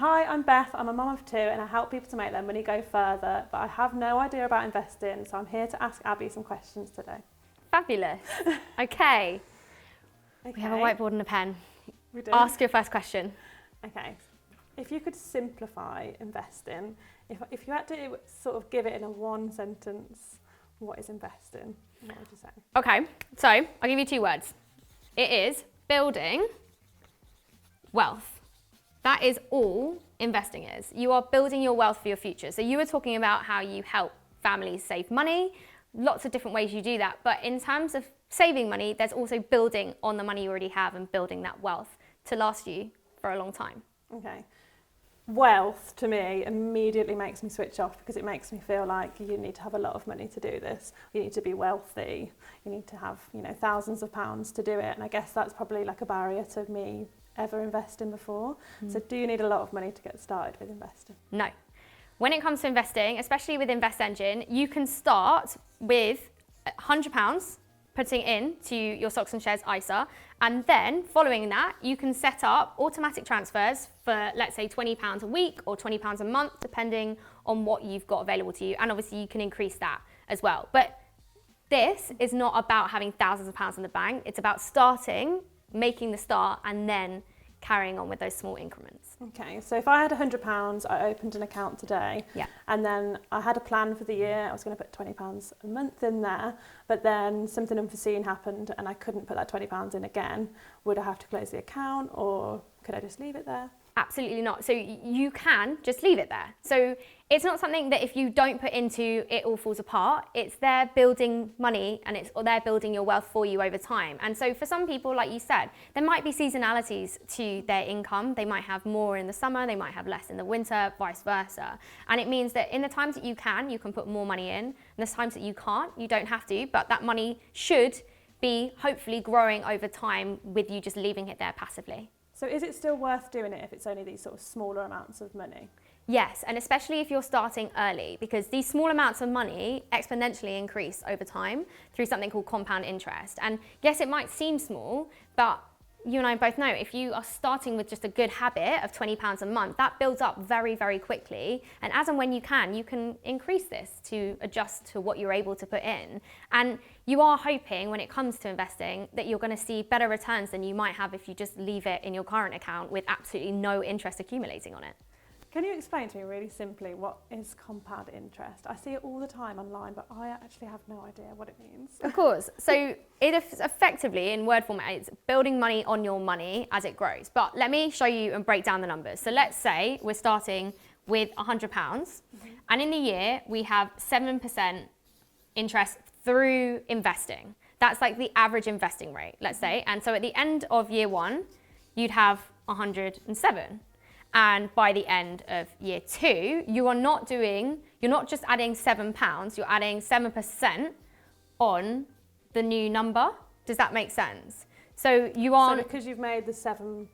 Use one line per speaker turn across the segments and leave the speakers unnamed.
Hi, I'm Beth. I'm a mum of 2 and I help people to make their money go further, but I have no idea about investing, so I'm here to ask Abby some questions today.
Fabulous. Okay. We have a whiteboard and a pen.
We do.
Ask your first question.
Okay. If you could simplify investing, if you had to sort of give it in a one sentence, what is investing? What would you say?
Okay, so I'll give you 2 words. It is building wealth. That is all investing is. You are building your wealth for your future. So you were talking about how you help families save money, lots of different ways you do that. But in terms of saving money, there's also building on the money you already have and building that wealth to last you for a long time.
Okay. Wealth to me immediately makes me switch off because it makes me feel like you need to have a lot of money to do this. You need to be wealthy. You need to have, thousands of pounds to do it. And I guess that's probably like a barrier to me ever investing before. So do you need a lot of money to get started with investing?
No. When it comes to investing, especially with Invest Engine, you can start with £100 putting into your stocks and shares ISA, and then following that, you can set up automatic transfers for, let's say, £20 a week or £20 a month, depending on what you've got available to you. And obviously you can increase that as well. But this is not about having thousands of pounds in the bank. It's about starting, making the start, and then carrying on with those small increments.
Okay, so if I had £100, I opened an account today, and then I had a plan for the year. I was going to put £20 a month in there, but then something unforeseen happened and I couldn't put that £20 in again. Would I have to close the account, or could I just leave it there?
Absolutely not. So you can just leave it there. So it's not something that if you don't put into, it all falls apart. It's there building money, and they're building your wealth for you over time. And so for some people, like you said, there might be seasonalities to their income. They might have more in the summer, they might have less in the winter, vice versa. And it means that in the times that you can put more money in. And the times that you can't, you don't have to, but that money should be hopefully growing over time with you just leaving it there passively.
So is it still worth doing it if it's only these sort of smaller amounts of money?
Yes, and especially if you're starting early, because these small amounts of money exponentially increase over time through something called compound interest. And yes, it might seem small, but you and I both know if you are starting with just a good habit of £20 a month, that builds up very, very quickly. And as and when you can increase this to adjust to what you're able to put in. And you are hoping when it comes to investing that you're going to see better returns than you might have if you just leave it in your current account with absolutely no interest accumulating on it.
Can you explain to me really simply what is compound interest? I see it all the time online, but I actually have no idea what it means.
Of course. So it is effectively, in word format, it's building money on your money as it grows. But let me show you and break down the numbers. So let's say we're starting with £100, and in the year we have 7% interest through investing. That's like the average investing rate, let's say. And so at the end of year 1, you'd have 107. And by the end of year 2, you're not just adding £7, you're adding 7% on the new number. Does that make sense? So you are...
So because you've made the £7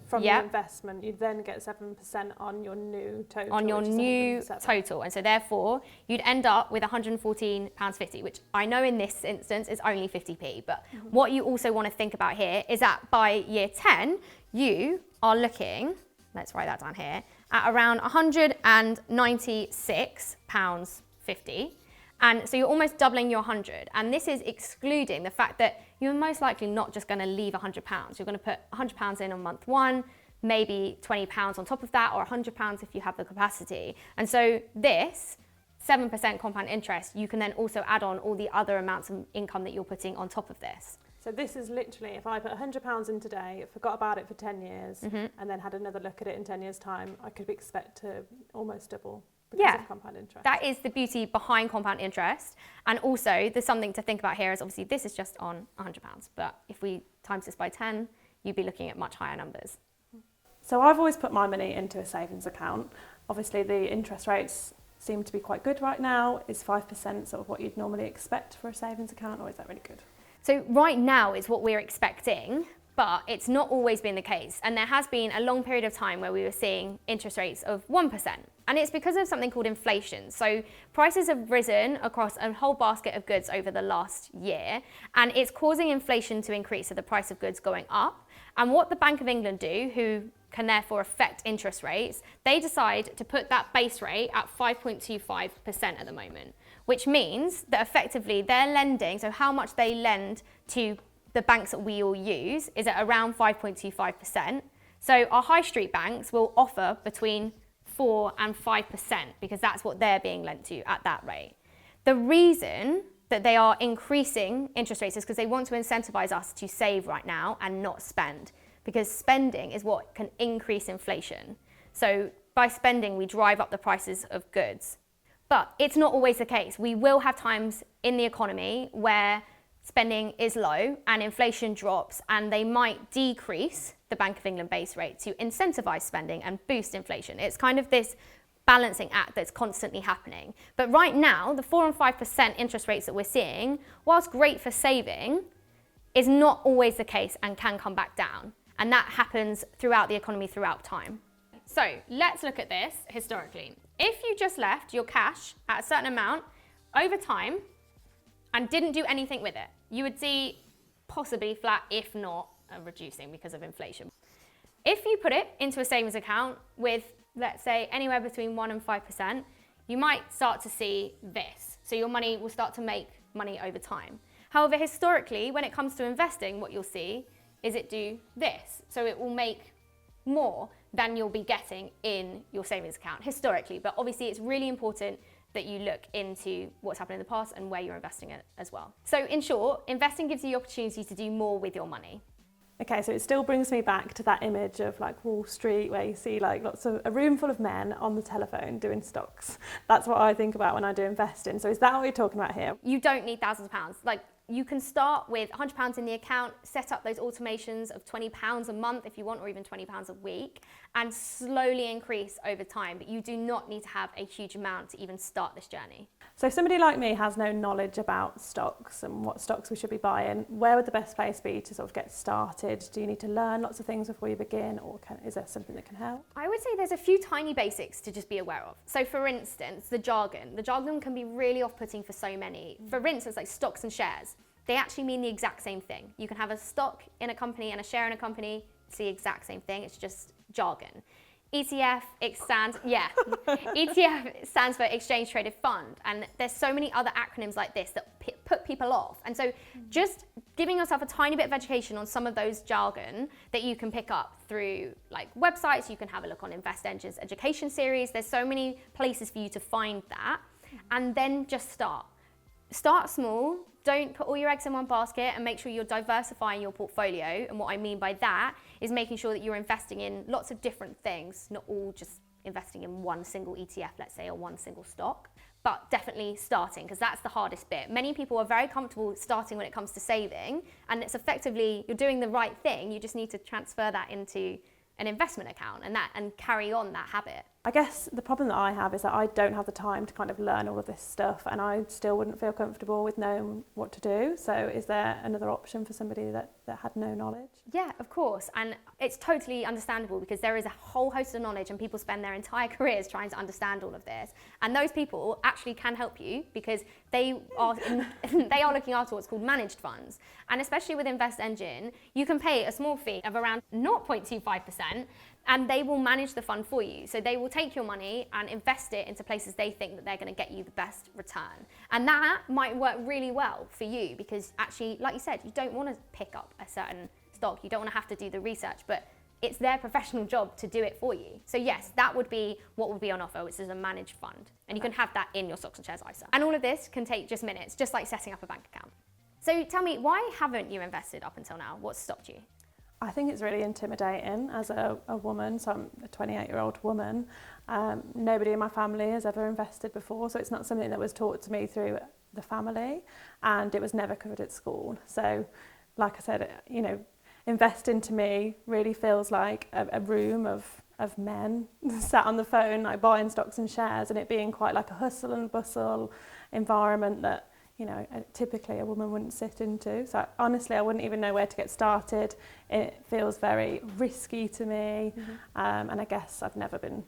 from the investment, you then get 7% on your new total.
On your new total. And so therefore, you'd end up with £114.50, which I know in this instance is only 50p. But what you also want to think about here is that by year 10, you are looking, let's write that down here, at around £196.50. And so you're almost doubling your 100. And this is excluding the fact that you're most likely not just going to leave £100. You're going to put £100 in on month 1, maybe £20 on top of that, or £100 if you have the capacity. And so this 7% compound interest, you can then also add on all the other amounts of income that you're putting on top of this.
So this is literally, if I put £100 in today, forgot about it for 10 years, and then had another look at it in 10 years' time, I could expect to almost double because of compound interest.
That is the beauty behind compound interest. And also, there's something to think about here is obviously this is just on £100, but if we times this by 10, you'd be looking at much higher numbers.
So I've always put my money into a savings account. Obviously, the interest rates seem to be quite good right now. Is 5% sort of what you'd normally expect for a savings account, or is that really good?
So right now is what we're expecting, but it's not always been the case. And there has been a long period of time where we were seeing interest rates of 1%. And it's because of something called inflation. So prices have risen across a whole basket of goods over the last year, and it's causing inflation to increase, so the price of goods going up. And what the Bank of England do, who can therefore affect interest rates, they decide to put that base rate at 5.25% at the moment, which means that effectively they're lending, so how much they lend to the banks that we all use is at around 5.25%. So our high street banks will offer between 4 and 5% because that's what they're being lent to at that rate. The reason that they are increasing interest rates is because they want to incentivize us to save right now and not spend, because spending is what can increase inflation. So by spending, we drive up the prices of goods. But it's not always the case. We will have times in the economy where spending is low and inflation drops, and they might decrease the Bank of England base rate to incentivize spending and boost inflation. It's kind of this balancing act that's constantly happening. But right now, the 4 and 5% interest rates that we're seeing, whilst great for saving, is not always the case and can come back down. And that happens throughout the economy throughout time. So let's look at this historically. If you just left your cash at a certain amount over time and didn't do anything with it, you would see possibly flat, if not reducing because of inflation. If you put it into a savings account with, let's say, anywhere between 1 and 5%, you might start to see this. So your money will start to make money over time. However, historically, when it comes to investing, what you'll see is it do this. So it will make more than you'll be getting in your savings account historically. But obviously, it's really important that you look into what's happened in the past and where you're investing it as well. So in short, investing gives you the opportunity to do more with your money.
Okay, so it still brings me back to that image of like Wall Street where you see like a room full of men on the telephone doing stocks. That's what I think about when I do investing. So is that what you're talking about here?
You don't need thousands of pounds. Like, you can start with £100 in the account, set up those automations of £20 a month if you want, or even £20 a week, and slowly increase over time. But you do not need to have a huge amount to even start this journey. So
if somebody like me has no knowledge about stocks and what stocks we should be buying, where would the best place be to sort of get started? Do you need to learn lots of things before you begin, or is there something that can help?
I would say there's a few tiny basics to just be aware of. So for instance, the jargon. The jargon can be really off-putting for so many. For instance, like stocks and shares. They actually mean the exact same thing. You can have a stock in a company and a share in a company. It's the exact same thing. It's just jargon. ETF, ETF stands for Exchange Traded Fund. And there's so many other acronyms like this that put people off. And so just giving yourself a tiny bit of education on some of those jargon that you can pick up through like websites. You can have a look on Invest Engine's education series. There's so many places for you to find that. And then just start. Start small. Don't put all your eggs in one basket, and make sure you're diversifying your portfolio. And what I mean by that is making sure that you're investing in lots of different things, not all just investing in one single ETF, let's say, or one single stock, but definitely starting, because that's the hardest bit. Many people are very comfortable starting when it comes to saving, and it's effectively, you're doing the right thing. You just need to transfer that into an investment account and carry on that habit.
I guess the problem that I have is that I don't have the time to kind of learn all of this stuff, and I still wouldn't feel comfortable with knowing what to do. So is there another option for somebody that had no knowledge?
Yeah, of course. And it's totally understandable, because there is a whole host of knowledge and people spend their entire careers trying to understand all of this. And those people actually can help you, because they are looking after what's called managed funds. And especially with Invest Engine, you can pay a small fee of around 0.25%, and they will manage the fund for you. So they will take your money and invest it into places they think that they're going to get you the best return. And that might work really well for you, because actually, like you said, you don't want to pick up a certain stock. You don't want to have to do the research, but it's their professional job to do it for you. So yes, that would be what would be on offer, which is a managed fund. And you can have that in your stocks and shares ISA. And all of this can take just minutes, just like setting up a bank account. So tell me, why haven't you invested up until now? What's stopped you?
I think it's really intimidating as a woman. So I'm a 28-year-old woman. Nobody in my family has ever invested before, so it's not something that was taught to me through the family, and it was never covered at school. So, like I said, investing to me really feels like a room of men sat on the phone, like buying stocks and shares, and it being quite like a hustle and bustle environment that typically a woman wouldn't sit into. So honestly, I wouldn't even know where to get started. It feels very risky to me. And I guess I've never been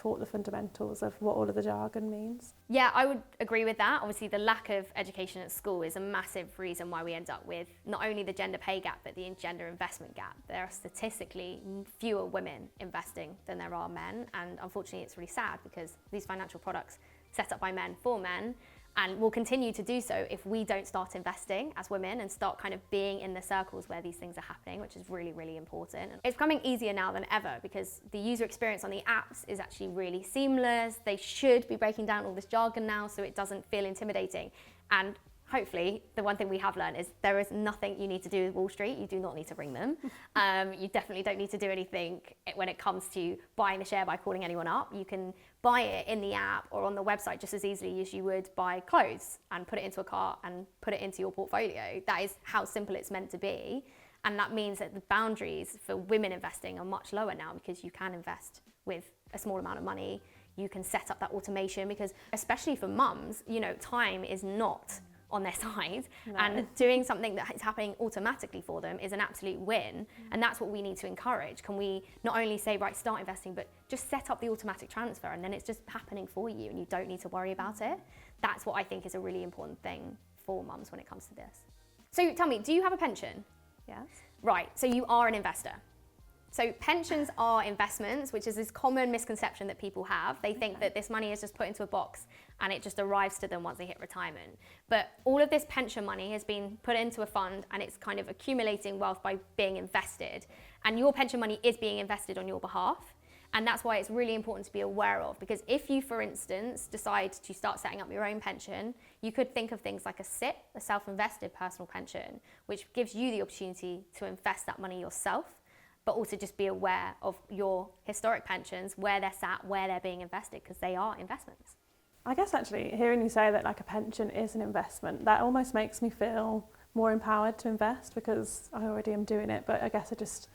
taught the fundamentals of what all of the jargon means.
Yeah, I would agree with that. Obviously, the lack of education at school is a massive reason why we end up with not only the gender pay gap, but the gender investment gap. There are statistically fewer women investing than there are men. And unfortunately, it's really sad because these financial products set up by men for men and will continue to do so if we don't start investing as women and start kind of being in the circles where these things are happening, which is really, really important. It's becoming easier now than ever because the user experience on the apps is actually really seamless. They should be breaking down all this jargon now so it doesn't feel intimidating. And hopefully, the one thing we have learned is there is nothing you need to do with Wall Street. You do not need to ring them. You definitely don't need to do anything when it comes to buying a share by calling anyone up. You can buy it in the app or on the website just as easily as you would buy clothes and put it into a cart and put it into your portfolio. That is how simple it's meant to be. And that means that the boundaries for women investing are much lower now because you can invest with a small amount of money. You can set up that automation because, especially for mums, you know, time is not on their side, and doing something that is happening automatically for them is an absolute win. And that's what we need to encourage. Can we not only say, right, start investing, but just set up the automatic transfer and then it's just happening for you and you don't need to worry about it. That's what I think is a really important thing for mums when it comes to this. So tell me, do you have a pension?
Yes.
Right, so you are an investor. So pensions are investments, which is this common misconception that people have. They think that this money is just put into a box and it just arrives to them once they hit retirement. But all of this pension money has been put into a fund and it's kind of accumulating wealth by being invested. And your pension money is being invested on your behalf. And that's why it's really important to be aware of, because if you, for instance, decide to start setting up your own pension, you could think of things like a SIP, a self-invested personal pension, which gives you the opportunity to invest that money yourself, but also just be aware of your historic pensions, where they're sat, where they're being invested, because they are investments.
I guess actually hearing you say that like a pension is an investment, that almost makes me feel more empowered to invest because I already am doing it, but I guess I just,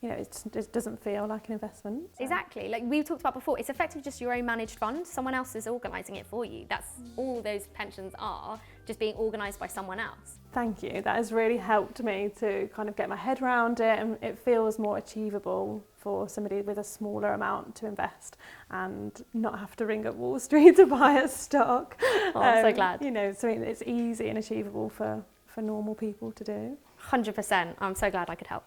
you know, it doesn't feel like an investment. So.
Exactly, like we talked about before, it's effectively just your own managed fund. Someone else is organising it for you. That's all those pensions are, just being organised by someone else.
Thank you, that has really helped me to kind of get my head around it, and it feels more achievable for somebody with a smaller amount to invest and not have to ring up Wall Street to buy a stock.
Oh, I'm so glad.
You know, so it's easy and achievable for normal people to do.
100%, I'm so glad I could help.